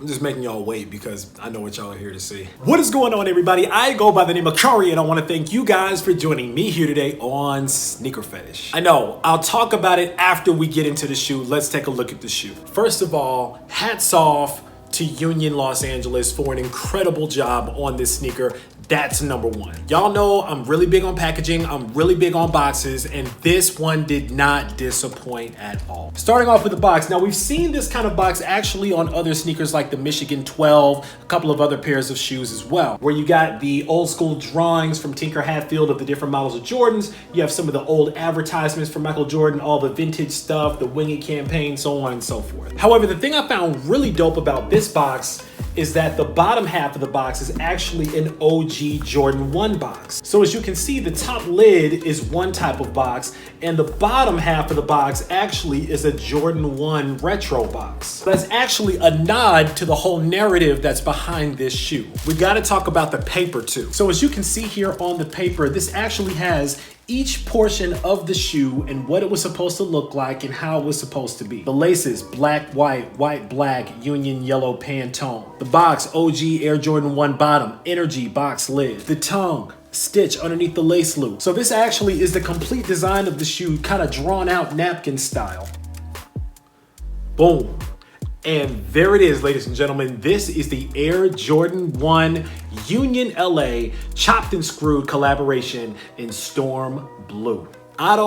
I'm just making y'all wait because I know what y'all are here to see. What is going on, everybody? I go by the name of Curry, and I want to thank you guys for joining me here today on SneakerPhetish. I know, I'll talk about it after we get into the shoe. Let's take a look at the shoe. First of all, hats off to Union Los Angeles for an incredible job on this sneaker. That's number one. Y'all know I'm really big on packaging, I'm really big on boxes, and this one did not disappoint at all. Starting off with the box. Now, we've seen this kind of box actually on other sneakers like the Michigan 12, a couple of other pairs of shoes as well, where you got the old school drawings from Tinker Hatfield of the different models of Jordans. You have some of the old advertisements from Michael Jordan, all the vintage stuff, the Wing It campaign, so on and so forth. However, the thing I found really dope about this box is that the bottom half of the box is actually an OG Jordan 1 box. So as you can see, the top lid is one type of box, and the bottom half of the box actually is a Jordan 1 retro box. That's actually a nod to the whole narrative that's behind this shoe. We gotta talk about the paper too. So as you can see here on the paper, this actually has each portion of the shoe and what it was supposed to look like and how it was supposed to be. The laces, black, white, black, Union yellow Pantone. The box, OG Air Jordan 1 bottom, Energy box lid. The tongue, stitch underneath the lace loop. So this actually is the complete design of the shoe, kind of drawn out napkin style. Boom. And there it is, ladies and gentlemen. This is the Air Jordan 1 Union LA chopped and screwed collaboration in Storm Blue. I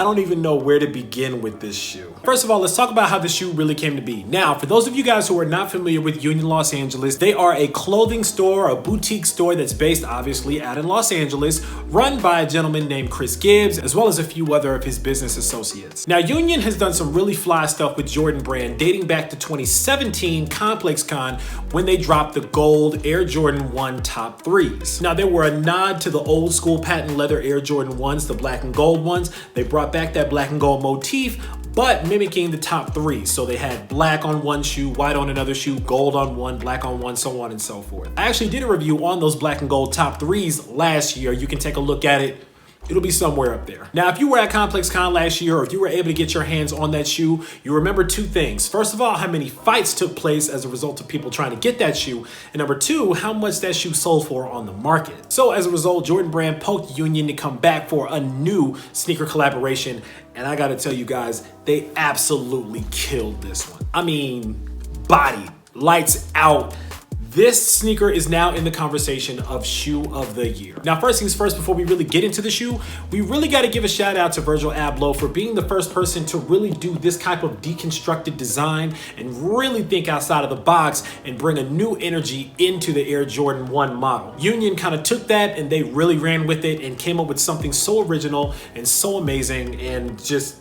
don't even know where to begin with this shoe. First of all, let's talk about how the shoe really came to be. Now, for those of you guys who are not familiar with Union Los Angeles, they are a clothing store, a boutique store that's based obviously out in Los Angeles, run by a gentleman named Chris Gibbs, as well as a few other of his business associates. Now, Union has done some really fly stuff with Jordan Brand dating back to 2017 Complex Con when they dropped the gold Air Jordan 1 top threes. Now, they were a nod to the old school patent leather Air Jordan 1s, the black and gold ones. They brought back that black and gold motif, but mimicking the top three. So they had black on one shoe, white on another shoe, gold on one, black on one, so on and so forth. I actually did a review on those black and gold top threes last year. You can take a look at it. It'll be somewhere up there. Now, if you were at Complex Con last year, or if you were able to get your hands on that shoe, you remember two things. First of all, how many fights took place as a result of people trying to get that shoe. And number two, how much that shoe sold for on the market. So as a result, Jordan Brand poked Union to come back for a new sneaker collaboration. And I gotta tell you guys, they absolutely killed this one. I mean, body, lights out. This sneaker is now in the conversation of shoe of the year. Now, first things first, before we really get into the shoe, we really got to give a shout out to Virgil Abloh for being the first person to really do this type of deconstructed design and really think outside of the box and bring a new energy into the Air Jordan 1 model. Union kind of took that and they really ran with it and came up with something so original and so amazing and just...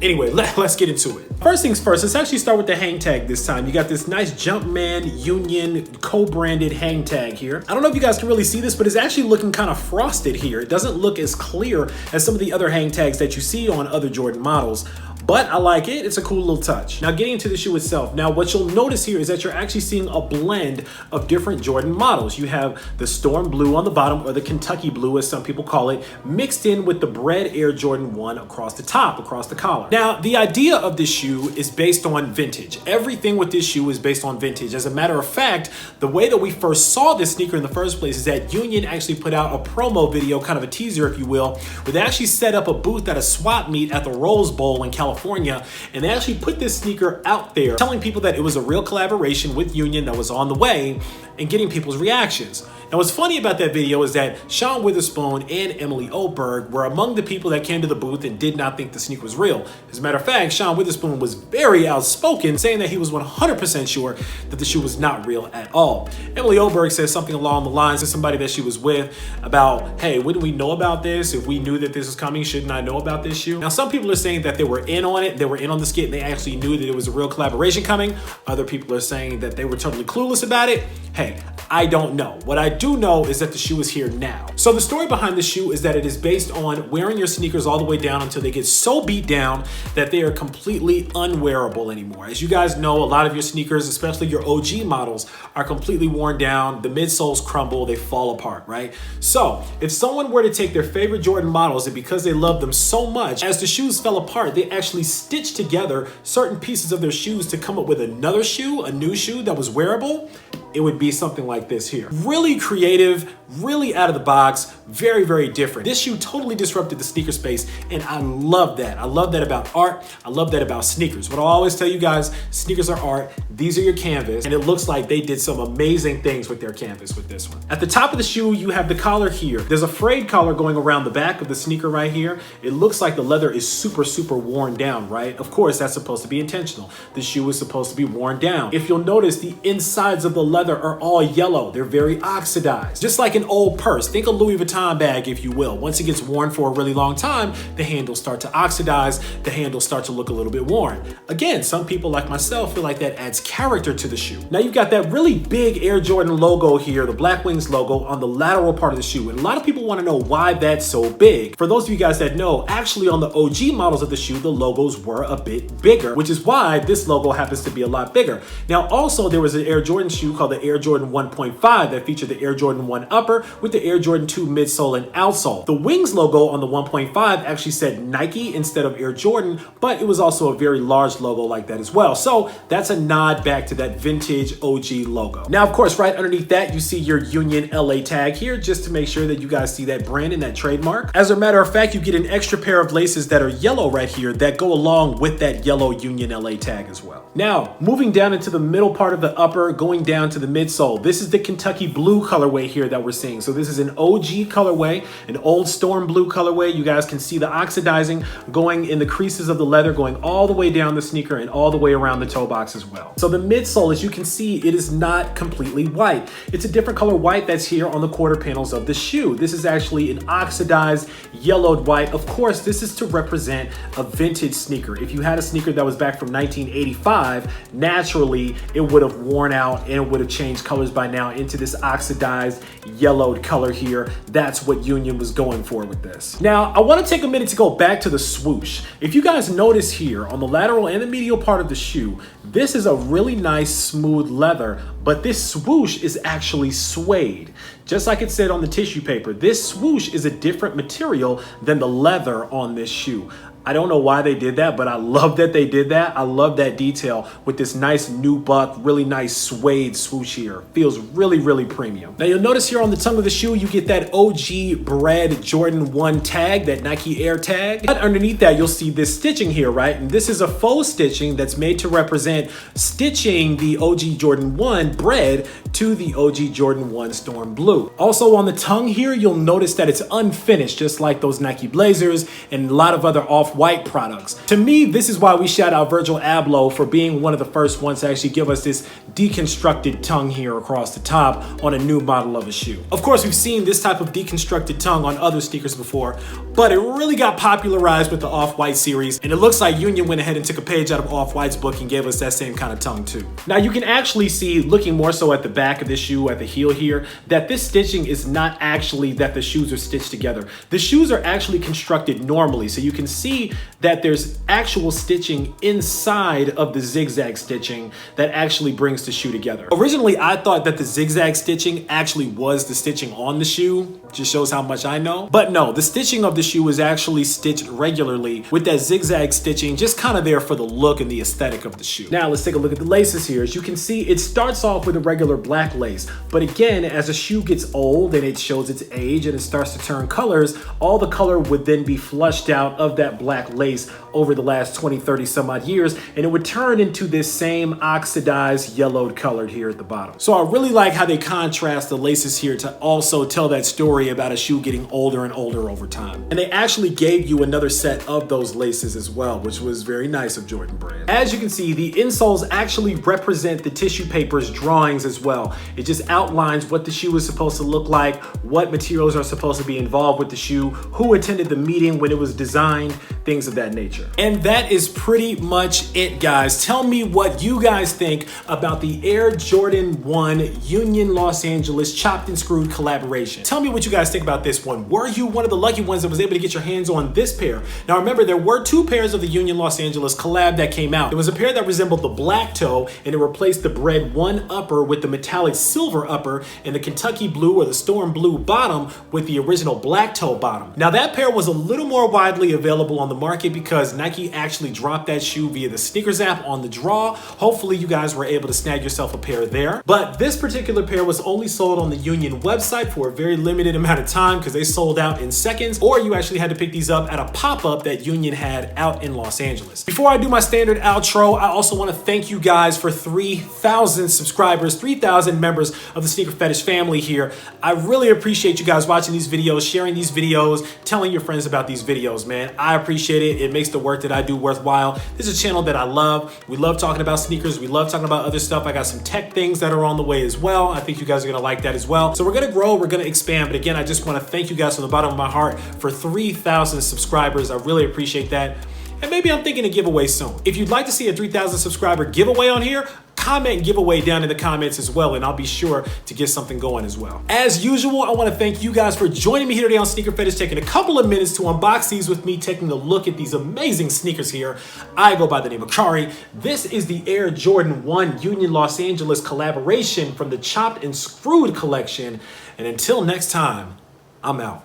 Anyway, let's get into it. First things first, let's actually start with the hang tag this time. You got this nice Jumpman Union co-branded hang tag here. I don't know if you guys can really see this, but it's actually looking kind of frosted here. It doesn't look as clear as some of the other hang tags that you see on other Jordan models, but I like it. It's a cool little touch. Now, getting into the shoe itself. Now, what you'll notice here is that you're actually seeing a blend of different Jordan models. You have the Storm Blue on the bottom, or the Kentucky Blue, as some people call it, mixed in with the Bread Air Jordan 1 across the top, across the collar. Now, the idea of this shoe is based on vintage. Everything with this shoe is based on vintage. As a matter of fact, the way that we first saw this sneaker in the first place is that Union actually put out a promo video, kind of a teaser, if you will, where they actually set up a booth at a swap meet at the Rose Bowl in California, and they actually put this sneaker out there, telling people that it was a real collaboration with Union that was on the way and getting people's reactions. Now, what's funny about that video is that Sean Witherspoon and Emily Oberg were among the people that came to the booth and did not think the sneaker was real. As a matter of fact, Sean Witherspoon was very outspoken, saying that he was 100% sure that the shoe was not real at all. Emily Oberg says something along the lines of somebody that she was with about, hey, wouldn't we know about this? If we knew that this was coming, shouldn't I know about this shoe? Now, some people are saying that they were in on it, they were in on the skit, and they actually knew that it was a real collaboration coming. Other people are saying that they were totally clueless about it. Hey, I don't know. What I do know is that the shoe is here now. So the story behind the shoe is that it is based on wearing your sneakers all the way down until they get so beat down that they are completely unwearable anymore. As you guys know, a lot of your sneakers, especially your OG models, are completely worn down. The midsoles crumble, they fall apart, right? So if someone were to take their favorite Jordan models and because they love them so much, as the shoes fell apart, they actually stitched together certain pieces of their shoes to come up with another shoe, a new shoe that was wearable, it would be something like this here. Really creative, really out of the box, very, very different. This shoe totally disrupted the sneaker space, and I love that. I love that about art. I love that about sneakers. What I always tell you guys, sneakers are art. These are your canvas, and it looks like they did some amazing things with their canvas with this one. At the top of the shoe, you have the collar here. There's a frayed collar going around the back of the sneaker right here. It looks like the leather is super, super worn down, right? Of course, that's supposed to be intentional. The shoe is supposed to be worn down. If you'll notice, the insides of the leather are all yellow. They're very oxidized. Just like an old purse. Think a Louis Vuitton bag, if you will. Once it gets worn for a really long time, the handles start to oxidize. The handles start to look a little bit worn. Again, some people like myself feel like that adds character to the shoe. Now you've got that really big Air Jordan logo here, the Black Wings logo on the lateral part of the shoe. And a lot of people want to know why that's so big. For those of you guys that know, actually on the OG models of the shoe, the logos were a bit bigger, which is why this logo happens to be a lot bigger. Now also there was an Air Jordan shoe called the Air Jordan 1.5 that featured the Air Jordan 1 upper with the Air Jordan 2 midsole and outsole. The Wings logo on the 1.5 actually said Nike instead of Air Jordan, but it was also a very large logo like that as well. So that's a nod back to that vintage OG logo. Now, of course, right underneath that, you see your Union LA tag here, just to make sure that you guys see that brand and that trademark. As a matter of fact, you get an extra pair of laces that are yellow right here that go along with that yellow Union LA tag as well. Now, moving down into the middle part of the upper, going down to the midsole, this is the Kentucky blue colorway here that we're seeing. So this is an OG colorway, an old storm blue colorway. You guys can see the oxidizing going in the creases of the leather, going all the way down the sneaker and all the way around the toe box as well. So the midsole, as you can see, it is not completely white. It's a different color white that's here on the quarter panels of the shoe. This is actually an oxidized yellowed white. Of course, this is to represent a vintage sneaker. If you had a sneaker that was back from 1985, naturally it would have worn out and it would have changed colors by now into this oxidized yellowed color here. That's what Union was going for with this. Now, I want to take a minute to go back to the swoosh. If you guys notice here on the lateral and the medial part of the shoe, this is a really nice smooth leather, but this swoosh is actually suede. Just like it said on the tissue paper, this swoosh is a different material than the leather on this shoe. I don't know why they did that, but I love that they did that. I love that detail with this nice nubuck, really nice suede swoosh here. Feels really, really premium. Now you'll notice here on the tongue of the shoe, you get that OG bred Jordan 1 tag, that Nike Air tag. But underneath that, you'll see this stitching here, right? And this is a faux stitching that's made to represent stitching the OG Jordan 1 bred to the OG Jordan 1 Storm Blue. Also on the tongue here, you'll notice that it's unfinished, just like those Nike Blazers and a lot of other off-white products. To me, this is why we shout out Virgil Abloh for being one of the first ones to actually give us this deconstructed tongue here across the top on a new model of a shoe. Of course, we've seen this type of deconstructed tongue on other sneakers before, but it really got popularized with the Off-White series, and it looks like Union went ahead and took a page out of Off-White's book and gave us that same kind of tongue too. Now you can actually see, looking more so at the back of this shoe, at the heel here, that this stitching is not actually that the shoes are stitched together. The shoes are actually constructed normally, so you can see that there's actual stitching inside of the zigzag stitching that actually brings the shoe together. Originally, I thought that the zigzag stitching actually was the stitching on the shoe. Just shows how much I know. But no, the stitching of the shoe is actually stitched regularly with that zigzag stitching, just kind of there for the look and the aesthetic of the shoe. Now let's take a look at the laces here. As you can see, it starts off with a regular black lace, but again, as a shoe gets old and it shows its age and it starts to turn colors, all the color would then be flushed out of that black lace over the last 20, 30 some odd years, and it would turn into this same oxidized yellowed colored here at the bottom. So I really like how they contrast the laces here to also tell that story story about a shoe getting older and older over time. And they actually gave you another set of those laces as well, which was very nice of Jordan Brand. As you can see, the insoles actually represent the tissue paper's drawings as well. It just outlines what the shoe is supposed to look like, what materials are supposed to be involved with the shoe, who attended the meeting when it was designed, things of that nature. And that is pretty much it, guys. Tell me what you guys think about the Air Jordan 1 Union Los Angeles chopped and screwed collaboration. Tell me what you guys think about this one. Were you one of the lucky ones that was able to get your hands on this pair? Now remember, there were two pairs of the Union Los Angeles collab that came out. There was a pair that resembled the black toe, and it replaced the Bread 1 upper with the metallic silver upper, and the Kentucky blue or the Storm blue bottom with the original black toe bottom. Now that pair was a little more widely available on the market because Nike actually dropped that shoe via the sneakers app on the draw. Hopefully you guys were able to snag yourself a pair there. But this particular pair was only sold on the Union website for a very limited amount of time because they sold out in seconds, or you actually had to pick these up at a pop-up that Union had out in Los Angeles. Before I do my standard outro, I also want to thank you guys for 3,000 subscribers, 3,000 members of the Sneaker Fetish family here. I really appreciate you guys watching these videos, sharing these videos, telling your friends about these videos, man. I appreciate it. It makes the work that I do worthwhile. This is a channel that I love. We love talking about sneakers. We love talking about other stuff. I got some tech things that are on the way as well. I think you guys are gonna like that as well. So we're gonna grow, we're gonna expand. But again, I just wanna thank you guys from the bottom of my heart for 3,000 subscribers. I really appreciate that. And maybe I'm thinking a giveaway soon. If you'd like to see a 3,000 subscriber giveaway on here, comment giveaway down in the comments as well, and I'll be sure to get something going as well. As usual, I want to thank you guys for joining me here today on Sneaker Fetish, taking a couple of minutes to unbox these with me, taking a look at these amazing sneakers here. I go by the name of Kari. This is the Air Jordan 1 Union Los Angeles collaboration from the Chopped and Screwed collection. And until next time, I'm out.